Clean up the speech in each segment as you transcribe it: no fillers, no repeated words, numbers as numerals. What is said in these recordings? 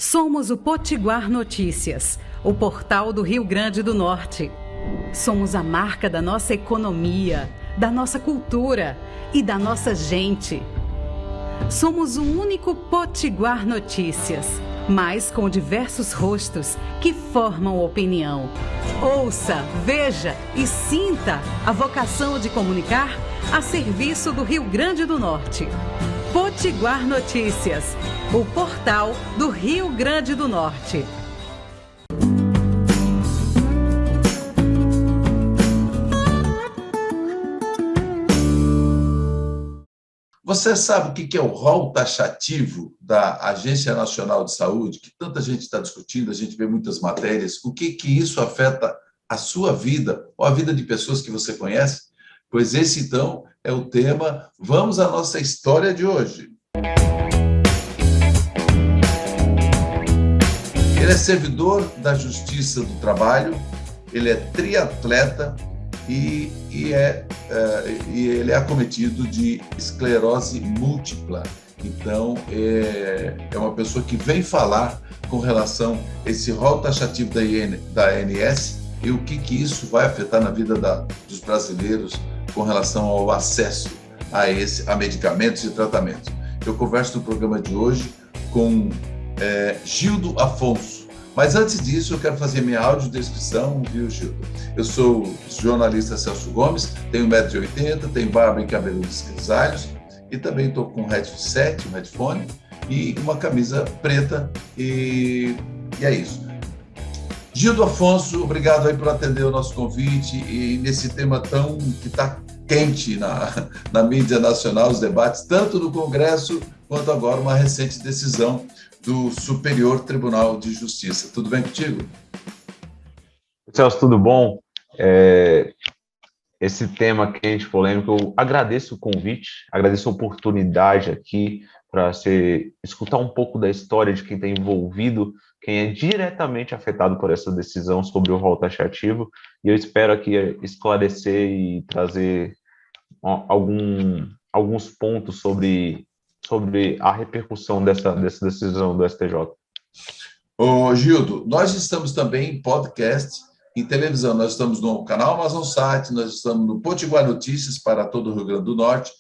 Somos o Potiguar Notícias, o portal do Rio Grande do Norte. Somos a marca da nossa economia, da nossa cultura e da nossa gente. Somos o único Potiguar Notícias, mas com diversos rostos que formam opinião. Ouça, veja e sinta a vocação de comunicar a serviço do Rio Grande do Norte. Potiguar Notícias, o portal do Rio Grande do Norte. Você sabe o que é o rol taxativo da Agência Nacional de Saúde, que tanta gente está discutindo, a gente vê muitas matérias, o que isso afeta a sua vida ou a vida de pessoas que você conhece? Pois esse, então, é o tema. Vamos à nossa história de hoje. Ele é servidor da Justiça do Trabalho, ele é triatleta e ele é acometido de esclerose múltipla. Então, é uma pessoa que vem falar com relação a esse rol taxativo da ANS e o que isso vai afetar na vida dos brasileiros com relação ao acesso a medicamentos e tratamentos. Eu converso no programa de hoje com Gildo Afonso. Mas antes disso, eu quero fazer minha audiodescrição, viu, Gildo? Eu sou o jornalista Celso Gomes, tenho 1,80 m, tenho barba e cabelos grisalhos e também estou com um headset, um headphone e uma camisa preta e é isso. Gildo Afonso, obrigado aí por atender o nosso convite e nesse tema que está quente na mídia nacional, os debates, tanto no Congresso quanto agora uma recente decisão do Superior Tribunal de Justiça. Tudo bem contigo? Celso, tudo bom? Esse tema quente, polêmico, eu agradeço o convite, agradeço a oportunidade aqui para escutar um pouco da história de quem está envolvido, quem é diretamente afetado por essa decisão sobre o rol taxativo, e eu espero aqui esclarecer e trazer alguns pontos sobre a repercussão dessa decisão do STJ. Ô, Gildo, nós estamos também em podcast, em televisão. Nós estamos no canal Amazonsat, nós estamos no Potiguar Notícias para todo o Rio Grande do Norte,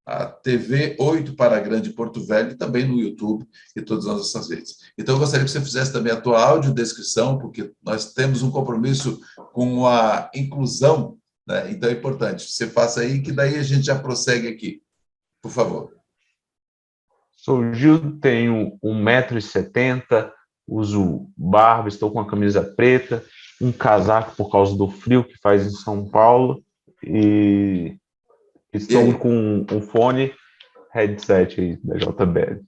a TV 8 para a Grande Porto Velho, e também no YouTube e todas as nossas redes. Então, eu gostaria que você fizesse também a tua audiodescrição, porque nós temos um compromisso com a inclusão, né? Então, é importante. Você faça aí, que daí a gente já prossegue aqui. Por favor. Sou o Gildo, tenho 1,70 m, uso barba, estou com a camisa preta, um casaco por causa do frio que faz em São Paulo e estou com um fone headset aí da JBL.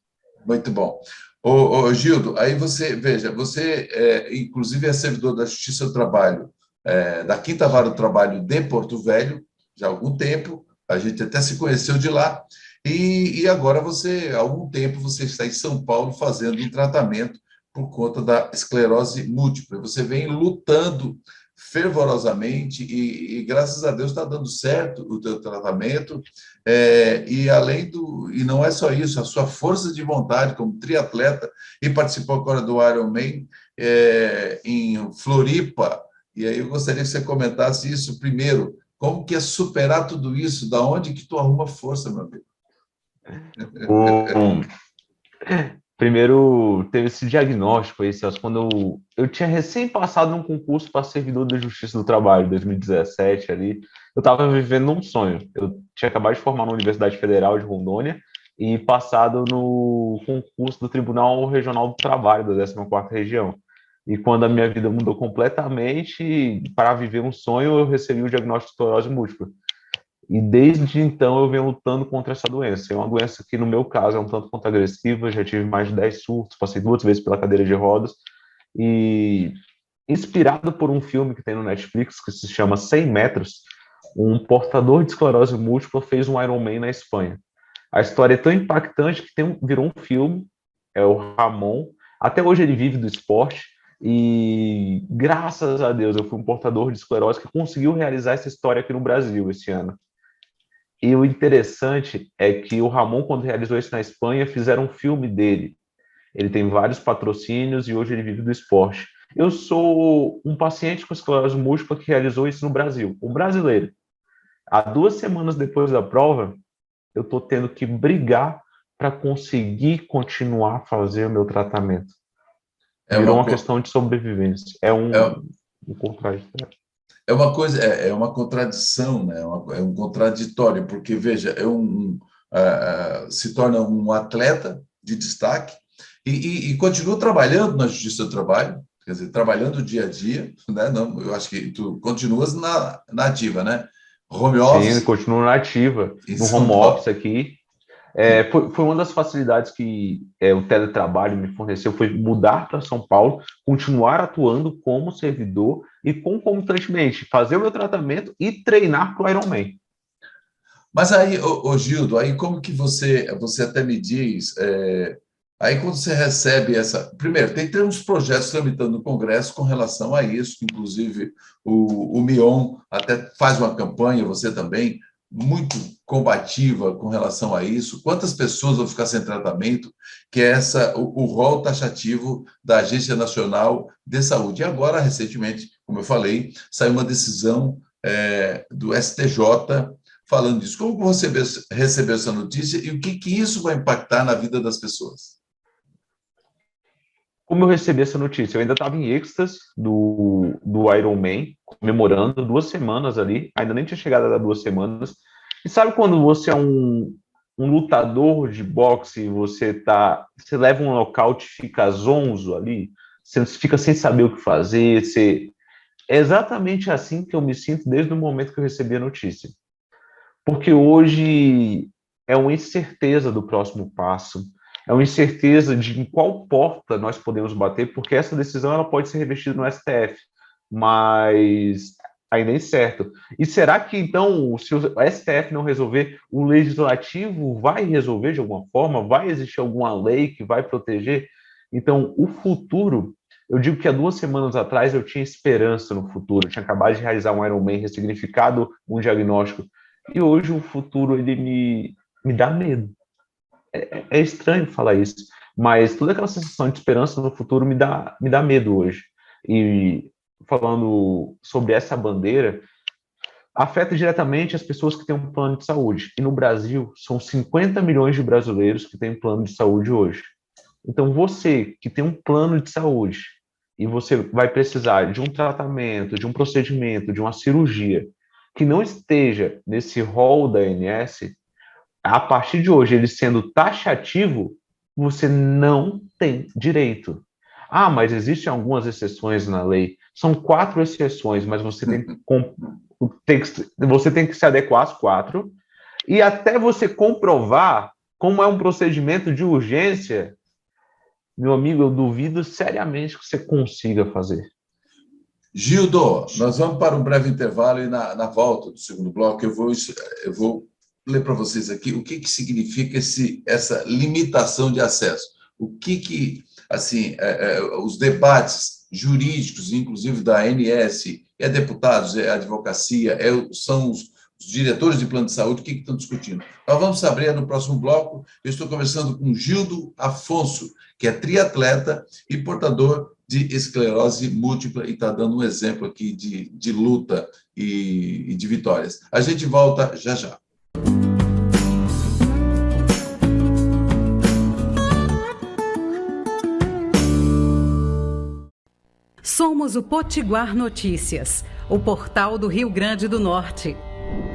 Muito bom. Ô, Gildo, aí você inclusive é servidor da Justiça do Trabalho, da 5ª Vara do Trabalho de Porto Velho, já há algum tempo, a gente até se conheceu de lá, e agora há algum tempo você está em São Paulo fazendo um tratamento por conta da esclerose múltipla. Você vem lutando fervorosamente e graças a Deus está dando certo o teu tratamento, e não é só isso, a sua força de vontade como triatleta, e participou agora do Ironman em Floripa, e aí eu gostaria que você comentasse isso primeiro, como que é superar tudo isso, da onde que tu arruma força, meu amigo? Primeiro, teve esse diagnóstico aí, Celso, quando eu tinha recém passado num concurso para servidor da Justiça do Trabalho, 2017, ali, eu estava vivendo um sonho. Eu tinha acabado de formar na Universidade Federal de Rondônia e passado no concurso do Tribunal Regional do Trabalho, da 14ª Região. E quando a minha vida mudou completamente, para viver um sonho, eu recebi o diagnóstico de esclerose múltipla. E desde então eu venho lutando contra essa doença. É uma doença que, no meu caso, é um tanto quanto agressiva. Já tive mais de 10 surtos, passei 2 vezes pela cadeira de rodas. E, inspirado por um filme que tem no Netflix, que se chama 100 metros, um portador de esclerose múltipla fez um Ironman na Espanha. A história é tão impactante que virou um filme, é o Ramon. Até hoje ele vive do esporte. E, graças a Deus, eu fui um portador de esclerose que conseguiu realizar essa história aqui no Brasil esse ano. E o interessante é que o Ramon, quando realizou isso na Espanha, fizeram um filme dele. Ele tem vários patrocínios e hoje ele vive do esporte. Eu sou um paciente com esclerose múltipla que realizou isso no Brasil, um brasileiro. Há 2 semanas depois da prova, eu estou tendo que brigar para conseguir continuar a fazer o meu tratamento. É Virou uma, uma questão de sobrevivência. É é, um contraditório. é uma coisa, é uma contradição, né? É um contraditório, porque, veja, se torna um atleta de destaque e continua trabalhando na Justiça do Trabalho, quer dizer, trabalhando dia a dia, né? Não, eu acho que tu continuas na ativa, né? Home Sim, office continuo na ativa, em no home São Paulo. office aqui. Foi uma das facilidades que o teletrabalho me forneceu, foi mudar para São Paulo, continuar atuando como servidor e concomitantemente fazer o meu tratamento e treinar para o Ironman. Mas aí, Gildo, aí como que você até me diz, aí quando você recebe essa... Primeiro, tem uns projetos tramitando no Congresso com relação a isso, inclusive o Mion até faz uma campanha, você também, muito combativa com relação a isso. Quantas pessoas vão ficar sem tratamento, que é o rol taxativo da Agência Nacional de Saúde. E agora, recentemente, como eu falei, saiu uma decisão do STJ falando disso. Como você recebeu essa notícia e o que isso vai impactar na vida das pessoas? Como eu recebi essa notícia? Eu ainda estava em êxtase do Ironman, comemorando 2 semanas ali, ainda nem tinha chegado a dar 2 semanas. E sabe quando você é um lutador de boxe e você leva um nocaute e fica zonzo ali, você fica sem saber o que fazer, é exatamente assim que eu me sinto desde o momento que eu recebi a notícia. Porque hoje é uma incerteza do próximo passo, é uma incerteza de em qual porta nós podemos bater, porque essa decisão ela pode ser revestida no STF, mas ainda é incerto. E será que, então, se o STF não resolver, o Legislativo vai resolver de alguma forma? Vai existir alguma lei que vai proteger? Então, o futuro, eu digo que há 2 semanas atrás eu tinha esperança no futuro, eu tinha acabado de realizar um Ironman, ressignificado um diagnóstico, e hoje o futuro ele me dá medo. É estranho falar isso, mas toda aquela sensação de esperança no futuro me dá medo hoje. E falando sobre essa bandeira, afeta diretamente as pessoas que têm um plano de saúde. E no Brasil, são 50 milhões de brasileiros que têm plano de saúde hoje. Então, você que tem um plano de saúde e você vai precisar de um tratamento, de um procedimento, de uma cirurgia que não esteja nesse rol da ANS, a partir de hoje, ele sendo taxativo, você não tem direito. Ah, mas existem algumas exceções na lei. São 4 exceções, mas você você tem que se adequar às 4. E até você comprovar como é um procedimento de urgência, meu amigo, eu duvido seriamente que você consiga fazer. Gildo, nós vamos para um breve intervalo e na volta do segundo bloco eu vou ler para vocês aqui o que significa essa limitação de acesso. Assim, os debates jurídicos, inclusive da ANS, deputados, advocacia, são os diretores de plano de saúde, o que estão discutindo. Nós vamos saber no próximo bloco. Eu estou conversando com Gildo Afonso, que é triatleta e portador de esclerose múltipla e está dando um exemplo aqui de luta e de vitórias. A gente volta já já. Somos o Potiguar Notícias, o portal do Rio Grande do Norte.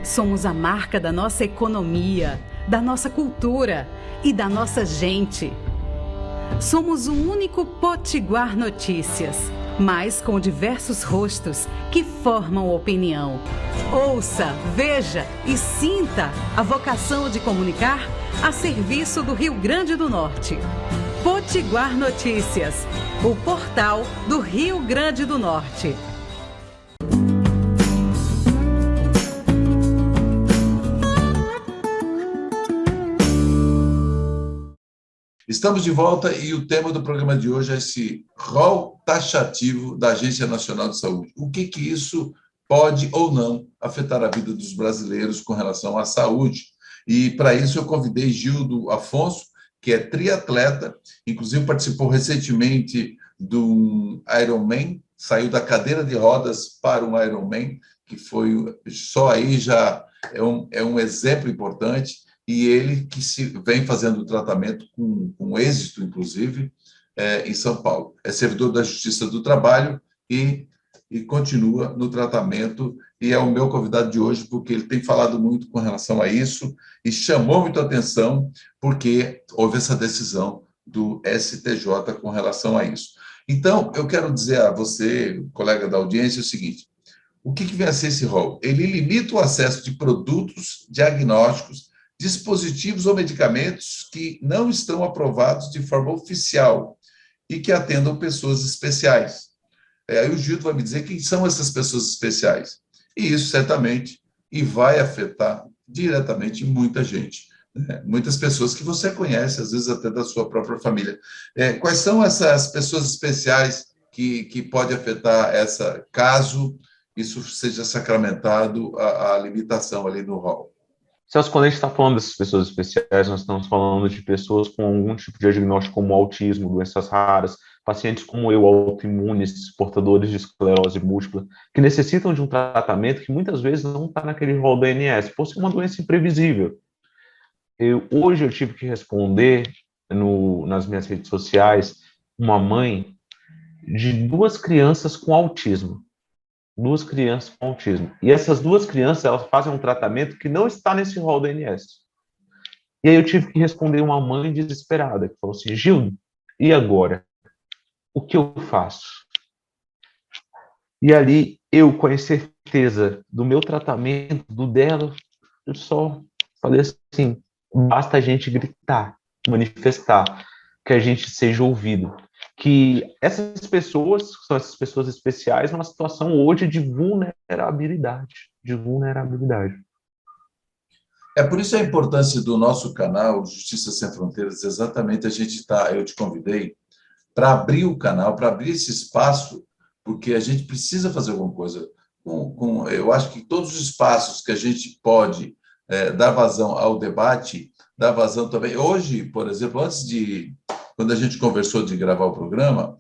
Somos a marca da nossa economia, da nossa cultura e da nossa gente. Somos o único Potiguar Notícias, mas com diversos rostos que formam opinião. Ouça, veja e sinta a vocação de comunicar a serviço do Rio Grande do Norte. Potiguar Notícias, o portal do Rio Grande do Norte. Estamos de volta e o tema do programa de hoje é esse rol taxativo da Agência Nacional de Saúde. O que isso pode ou não afetar a vida dos brasileiros com relação à saúde? E para isso eu convidei Gildo Afonso, que é triatleta, inclusive participou recentemente de um Ironman, saiu da cadeira de rodas para um Ironman, que foi, só aí já é um exemplo importante, e ele que vem fazendo o tratamento com êxito, inclusive, em São Paulo. É servidor da Justiça do Trabalho e continua no tratamento, e é o meu convidado de hoje, porque ele tem falado muito com relação a isso, e chamou muito a atenção, porque houve essa decisão do STJ com relação a isso. Então, eu quero dizer a você, colega da audiência, o seguinte: o que vem a ser esse rol? Ele limita o acesso de produtos, diagnósticos, dispositivos ou medicamentos que não estão aprovados de forma oficial e que atendam pessoas especiais. Aí o Gildo vai me dizer quem são essas pessoas especiais. E isso certamente vai afetar diretamente muita gente, né? Muitas pessoas que você conhece, às vezes até da sua própria família. Quais são essas pessoas especiais que pode afetar caso isso seja sacramentado, a limitação ali no rol? Celso, quando a gente está falando dessas pessoas especiais, nós estamos falando de pessoas com algum tipo de diagnóstico, como autismo, doenças raras, pacientes como eu, autoimunes, portadores de esclerose múltipla, que necessitam de um tratamento que muitas vezes não está naquele rol da ANS, por ser uma doença imprevisível. Hoje eu tive que responder nas minhas redes sociais uma mãe de duas crianças com autismo. Duas crianças com autismo. E essas duas crianças, elas fazem um tratamento que não está nesse rol da ANS. E aí eu tive que responder uma mãe desesperada, que falou assim: Gildo, e agora? O que eu faço? E ali, eu, com a incerteza do meu tratamento, do dela, eu só falei assim: basta a gente gritar, manifestar, que a gente seja ouvido. Que essas pessoas, são essas pessoas especiais, numa situação hoje de vulnerabilidade. É por isso a importância do nosso canal Justiça Sem Fronteiras. Exatamente, eu te convidei para abrir o canal, para abrir esse espaço, porque a gente precisa fazer alguma coisa. Eu acho que todos os espaços que a gente pode dar vazão ao debate, dar vazão também. Hoje, por exemplo, quando a gente conversou de gravar o programa,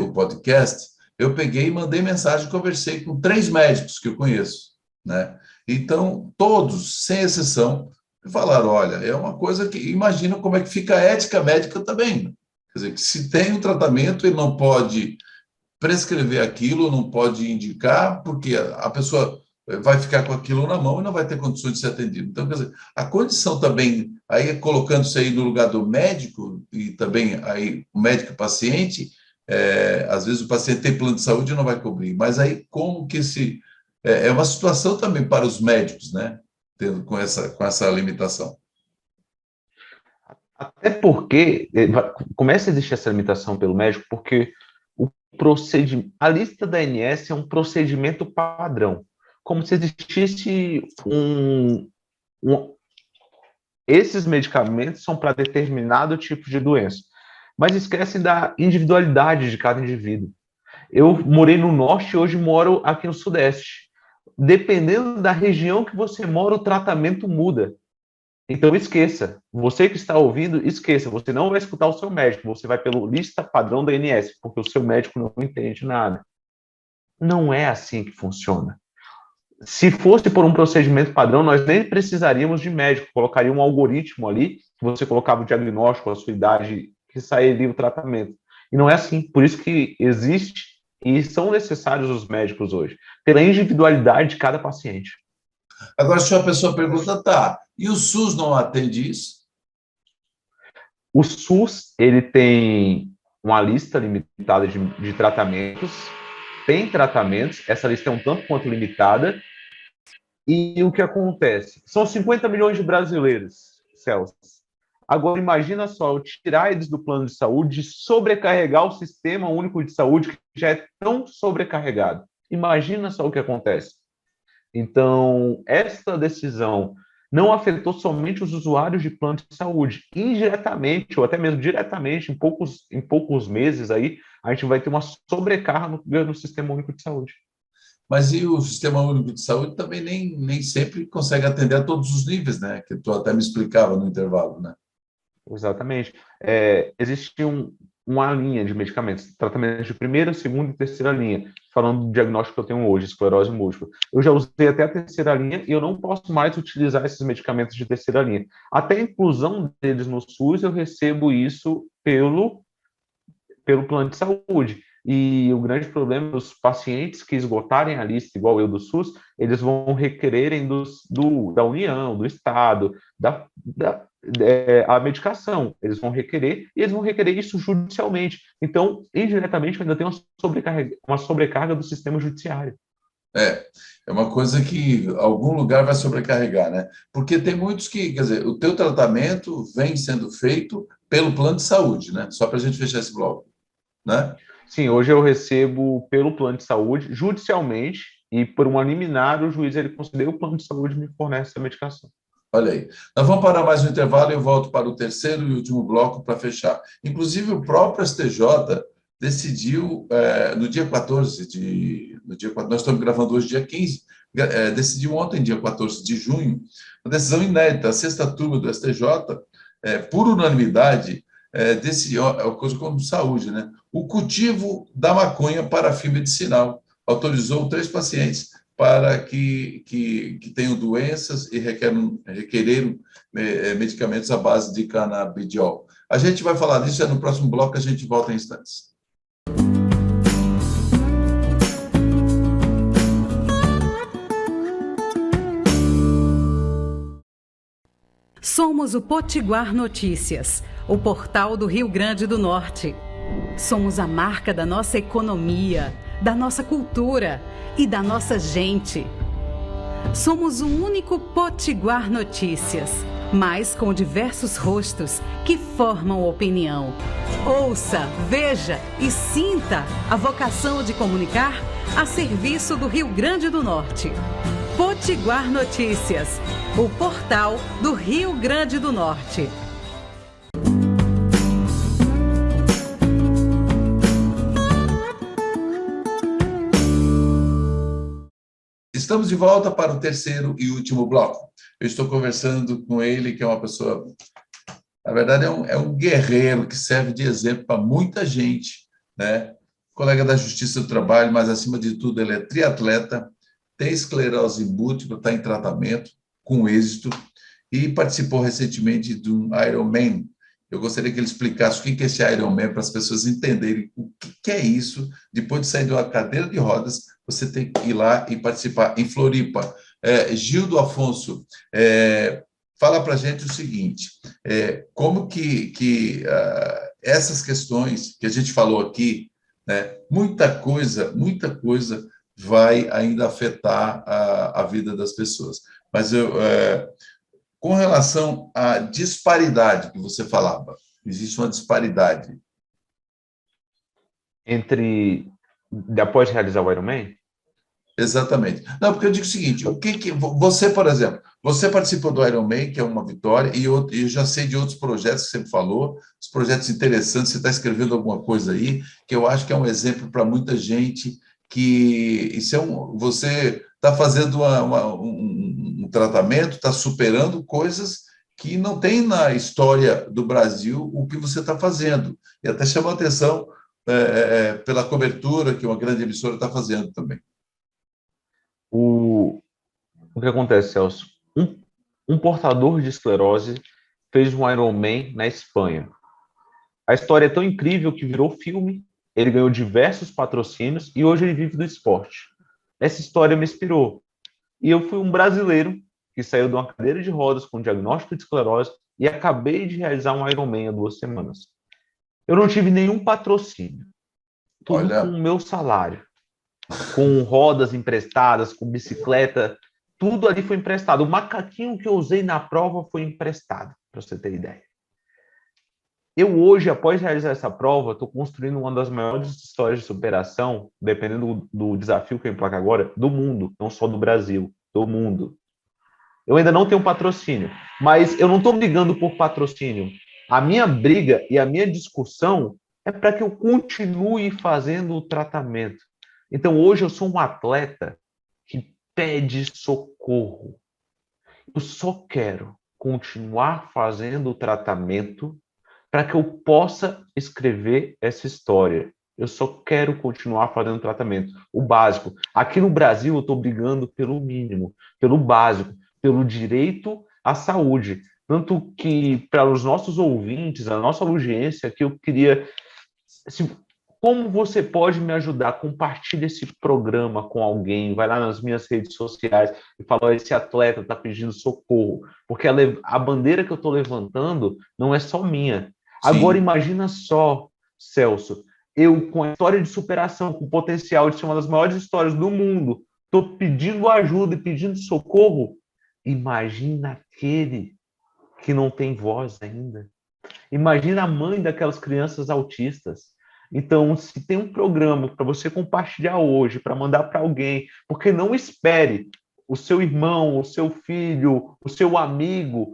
o podcast, eu peguei e mandei mensagem, conversei com 3 médicos que eu conheço, né? Então, todos, sem exceção, falaram: olha, é uma coisa que, imagina como é que fica a ética médica também, né? Quer dizer, que se tem um tratamento, ele não pode prescrever aquilo, não pode indicar, porque a pessoa vai ficar com aquilo na mão e não vai ter condições de ser atendido. Então, quer dizer, a condição também, aí colocando-se aí no lugar do médico, e também aí o médico e o paciente, às vezes o paciente tem plano de saúde e não vai cobrir, mas aí como que é uma situação também para os médicos, né? Tendo com essa limitação. Até porque começa a existir essa limitação pelo médico, porque a lista da ANS é um procedimento padrão, como se existisse esses medicamentos são para determinado tipo de doença, mas esquecem da individualidade de cada indivíduo. Eu morei no norte e hoje moro aqui no sudeste. Dependendo da região que você mora, o tratamento muda. Então, esqueça. Você que está ouvindo, esqueça. Você não vai escutar o seu médico. Você vai pelo lista padrão da ANS, porque o seu médico não entende nada. Não é assim que funciona. Se fosse por um procedimento padrão, nós nem precisaríamos de médico. Colocaria um algoritmo ali, que você colocava o diagnóstico, a sua idade, que sairia o tratamento. E não é assim. Por isso que existe e são necessários os médicos hoje, pela individualidade de cada paciente. Agora, se a pessoa pergunta, tá, e o SUS não atende isso? O SUS, ele tem uma lista limitada de tratamentos, tem tratamentos, essa lista é um tanto quanto limitada, e o que acontece? São 50 milhões de brasileiros, Celso. Agora, imagina só, eu tirar eles do plano de saúde e sobrecarregar o sistema único de saúde, que já é tão sobrecarregado. Imagina só o que acontece. Então, essa decisão não afetou somente os usuários de plano de saúde. Indiretamente, ou até mesmo diretamente, em poucos meses, aí, a gente vai ter uma sobrecarga no Sistema Único de Saúde. Mas e o Sistema Único de Saúde também nem sempre consegue atender a todos os níveis, né? Que tu até me explicava no intervalo, né? Exatamente. Existe uma linha de medicamentos, tratamento de primeira, segunda e terceira linha, falando do diagnóstico que eu tenho hoje, esclerose múltipla. Eu já usei até a terceira linha e eu não posso mais utilizar esses medicamentos de terceira linha. Até a inclusão deles no SUS, eu recebo isso pelo plano de saúde. E o grande problema dos pacientes que esgotarem a lista, igual eu do SUS, eles vão requererem da União, do Estado, a medicação. Eles vão requerer, e eles vão requerer isso judicialmente. Então, indiretamente, ainda tem uma sobrecarga do sistema judiciário. É uma coisa que algum lugar vai sobrecarregar, né? Porque tem muitos que, quer dizer, o teu tratamento vem sendo feito pelo plano de saúde, né? Só para a gente fechar esse bloco, né? Sim, hoje eu recebo pelo plano de saúde, judicialmente, e por uma liminar, o juiz ele concedeu, o plano de saúde me fornece a medicação. Olha aí. Nós vamos parar mais um intervalo e eu volto para o terceiro e último bloco para fechar. Inclusive, o próprio STJ decidiu, no dia 14 nós estamos gravando hoje, dia 15, decidiu ontem, dia 14 de junho, uma decisão inédita. A sexta turma do STJ, por unanimidade, decidiu, coisa como saúde, né? O cultivo da maconha para fim medicinal. Autorizou 3 pacientes para que tenham doenças e requereram medicamentos à base de canabidiol. A gente vai falar disso no próximo bloco, a gente volta em instantes. Somos o Potiguar Notícias, o portal do Rio Grande do Norte. Somos a marca da nossa economia, da nossa cultura e da nossa gente. Somos o único Potiguar Notícias, mas com diversos rostos que formam opinião. Ouça, veja e sinta a vocação de comunicar a serviço do Rio Grande do Norte. Potiguar Notícias, o portal do Rio Grande do Norte. Estamos de volta para o terceiro e último bloco. Eu estou conversando com ele, que é uma pessoa, na verdade, é um guerreiro que serve de exemplo para muita gente, né? Colega da Justiça do Trabalho, mas, acima de tudo, ele é triatleta, tem esclerose múltipla, está em tratamento, com êxito, e participou recentemente de um Ironman. Eu gostaria que ele explicasse o que é esse Ironman, para as pessoas entenderem o que é isso. Depois de sair de uma cadeira de rodas, você tem que ir lá e participar em Floripa. Gildo Afonso, fala para a gente o seguinte, como que essas questões que a gente falou aqui, né, muita coisa vai ainda afetar a vida das pessoas. Mas com relação à disparidade que você falava, existe uma disparidade. Após realizar o Ironman? Exatamente. Não, porque eu digo o seguinte, você, por exemplo, você participou do Ironman, que é uma vitória, e eu já sei de outros projetos que você falou, os projetos interessantes, você está escrevendo alguma coisa aí, que eu acho que é um exemplo para muita gente, que você está fazendo um tratamento, está superando coisas que não tem na história do Brasil o que você está fazendo. E até chamou a atenção pela cobertura que uma grande emissora está fazendo também. O que acontece, Celso? Um portador de esclerose fez um Ironman na Espanha. A história é tão incrível que virou filme, ele ganhou diversos patrocínios e hoje ele vive do esporte. Essa história me inspirou. E eu fui um brasileiro que saiu de uma cadeira de rodas com diagnóstico de esclerose e acabei de realizar um Ironman há 2 semanas. Eu não tive nenhum patrocínio. Tudo com o meu salário. Com rodas emprestadas, com bicicleta, tudo ali foi emprestado. O macaquinho que eu usei na prova foi emprestado, para você ter ideia. Eu hoje, após realizar essa prova, estou construindo uma das maiores histórias de superação, dependendo do desafio que eu emplaco agora, do mundo, não só do Brasil, do mundo. Eu ainda não tenho patrocínio, mas eu não estou brigando por patrocínio. A minha briga e a minha discussão é para que eu continue fazendo o tratamento. Então, hoje eu sou um atleta que pede socorro. Eu só quero continuar fazendo o tratamento para que eu possa escrever essa história. Eu só quero continuar fazendo tratamento, o básico. Aqui no Brasil, eu estou brigando pelo mínimo, pelo básico, pelo direito à saúde. Tanto que, para os nossos ouvintes, a nossa audiência, que eu queria... como você pode me ajudar? Compartilhe esse programa com alguém, vai lá nas minhas redes sociais e fala, oh, esse atleta está pedindo socorro, porque a bandeira que eu estou levantando não é só minha. Agora Sim. imagina só, Celso, eu com a história de superação, com o potencial de ser uma das maiores histórias do mundo, estou pedindo ajuda e pedindo socorro. Imagina aquele que não tem voz ainda. Imagina a mãe daquelas crianças autistas. Então, se tem um programa para você compartilhar hoje, para mandar para alguém, porque não espere o seu irmão, o seu filho, o seu amigo,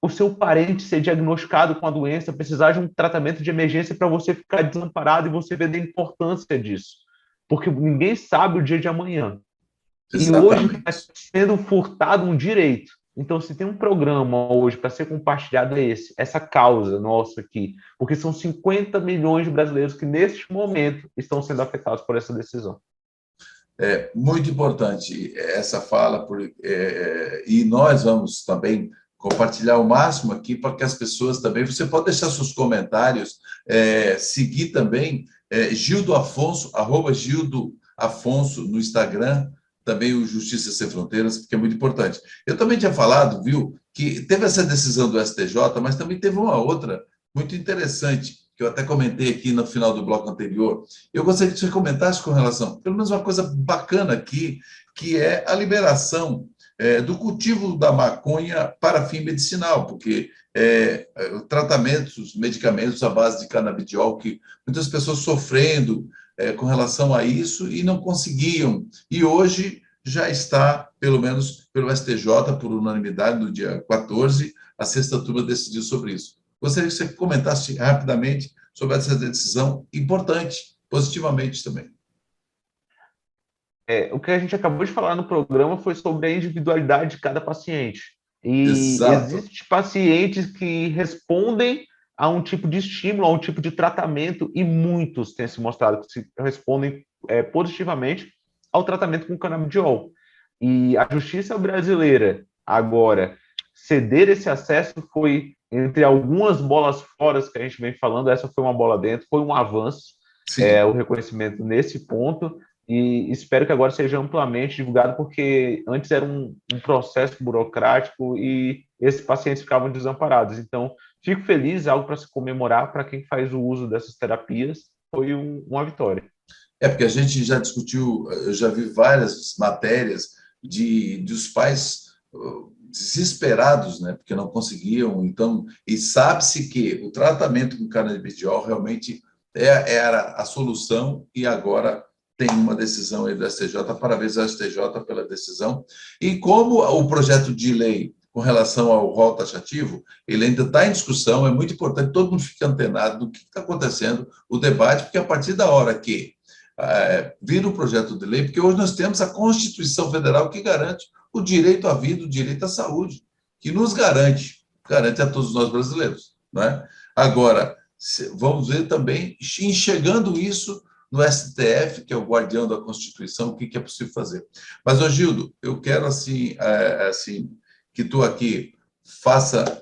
o seu parente ser diagnosticado com a doença, precisar de um tratamento de emergência para você ficar desamparado e você ver a importância disso. Porque ninguém sabe o dia de amanhã. E hoje está Exatamente. sendo furtado um direito. Então, se tem um programa hoje para ser compartilhado, é essa causa nossa aqui. Porque são 50 milhões de brasileiros que, neste momento, estão sendo afetados por essa decisão. É muito importante essa fala, e nós vamos também compartilhar o máximo aqui para que as pessoas também. Você pode deixar seus comentários, seguir também Gildo Afonso, @Gildo Afonso no Instagram, também o Justiça Sem Fronteiras, porque é muito importante. Eu também tinha falado, viu, que teve essa decisão do STJ, mas também teve uma outra muito interessante, que eu até comentei aqui no final do bloco anterior. Eu gostaria que você comentasse com relação, pelo menos uma coisa bacana aqui, que é a liberação do cultivo da maconha para fim medicinal, porque tratamentos, medicamentos à base de canabidiol, que muitas pessoas sofrendo com relação a isso e não conseguiam. E hoje já está, pelo menos pelo STJ, por unanimidade, no dia 14, a sexta turma decidiu sobre isso. Gostaria que você comentasse rapidamente sobre essa decisão importante, positivamente também. O que a gente acabou de falar no programa foi sobre a individualidade de cada paciente. E Exato. existem pacientes que respondem a um tipo de estímulo, a um tipo de tratamento, e muitos têm se mostrado que se respondem positivamente ao tratamento com canabidiol. E a justiça brasileira, agora, ceder esse acesso foi, entre algumas bolas fora que a gente vem falando, essa foi uma bola dentro, foi um avanço, Sim. o reconhecimento nesse ponto, e espero que agora seja amplamente divulgado, porque antes era um processo burocrático e esses pacientes ficavam desamparados. Então, fico feliz, algo para se comemorar para quem faz o uso dessas terapias, foi uma vitória. Porque a gente já discutiu, eu já vi várias matérias dos pais desesperados, né, porque não conseguiam. Então, e sabe-se que o tratamento com canabidiol realmente era a solução, e agora tem uma decisão aí do STJ, parabéns ao STJ pela decisão. E como o projeto de lei com relação ao rol taxativo, ele ainda está em discussão, é muito importante todo mundo fique antenado do que está acontecendo, o debate, porque a partir da hora que vira um projeto de lei, porque hoje nós temos a Constituição Federal que garante o direito à vida, o direito à saúde, que nos garante a todos nós brasileiros. Não é? Agora, vamos ver também, enxergando isso no STF, que é o guardião da Constituição, o que é possível fazer. Mas, Gildo, eu quero assim que tu aqui faça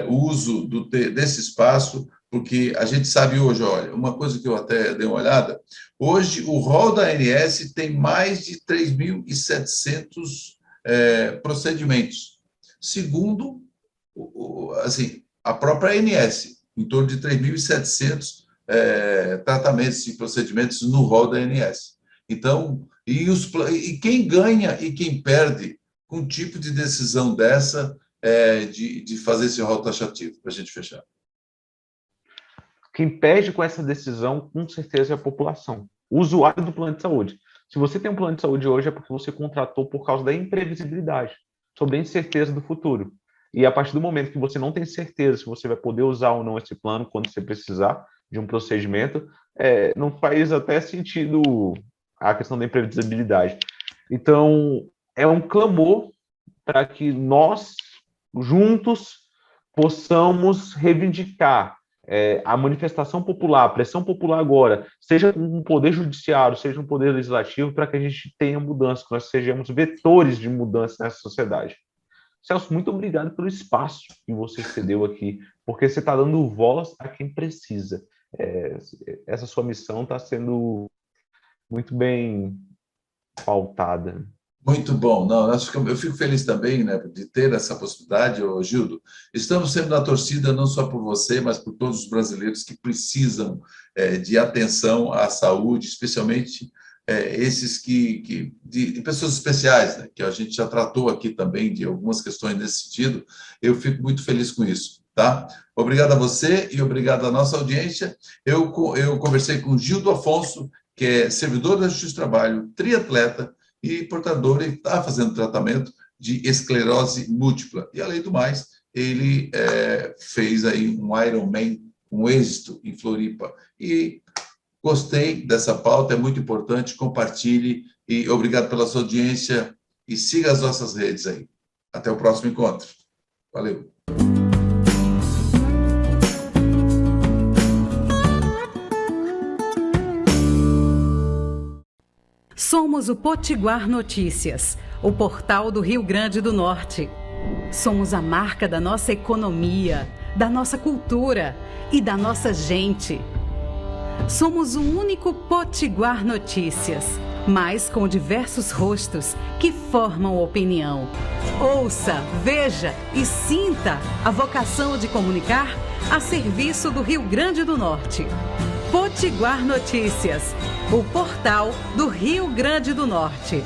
uso desse espaço, porque a gente sabe hoje, olha, uma coisa que eu até dei uma olhada, hoje o rol da ANS tem mais de 3.700 procedimentos, segundo assim, a própria ANS, em torno de 3.700 tratamentos e procedimentos no rol da ANS. Então, e quem ganha e quem perde com um tipo de decisão dessa, de fazer esse rol taxativo, para a gente fechar? Quem perde com essa decisão, com certeza, é a população, o usuário do plano de saúde. Se você tem um plano de saúde hoje, é porque você contratou por causa da imprevisibilidade, sobre a incerteza do futuro. E a partir do momento que você não tem certeza se você vai poder usar ou não esse plano quando você precisar de um procedimento, não faz até sentido a questão da imprevisibilidade. Então, é um clamor para que nós, juntos, possamos reivindicar a manifestação popular, a pressão popular agora, seja um poder judiciário, seja um poder legislativo, para que a gente tenha mudança, que nós sejamos vetores de mudança nessa sociedade. Celso, muito obrigado pelo espaço que você cedeu aqui, porque você está dando voz a quem precisa. Essa sua missão está sendo muito bem pautada. Muito bom. Não, eu fico feliz também, né, de ter essa possibilidade, Gildo. Estamos sempre na torcida, não só por você, mas por todos os brasileiros que precisam de atenção à saúde, especialmente esses de pessoas especiais, né, que a gente já tratou aqui também de algumas questões nesse sentido. Eu fico muito feliz com isso. Tá? Obrigado a você e obrigado à nossa audiência. Eu conversei com Gildo Afonso, que é servidor da Justiça do Trabalho, triatleta e portador, e está fazendo tratamento de esclerose múltipla. E, além do mais, ele fez aí um Ironman com êxito em Floripa. E gostei dessa pauta, é muito importante, compartilhe, e obrigado pela sua audiência, e siga as nossas redes aí. Até o próximo encontro. Valeu. Somos o Potiguar Notícias, o portal do Rio Grande do Norte. Somos a marca da nossa economia, da nossa cultura e da nossa gente. Somos o único Potiguar Notícias, mas com diversos rostos que formam opinião. Ouça, veja e sinta a vocação de comunicar a serviço do Rio Grande do Norte. Potiguar Notícias, o portal do Rio Grande do Norte.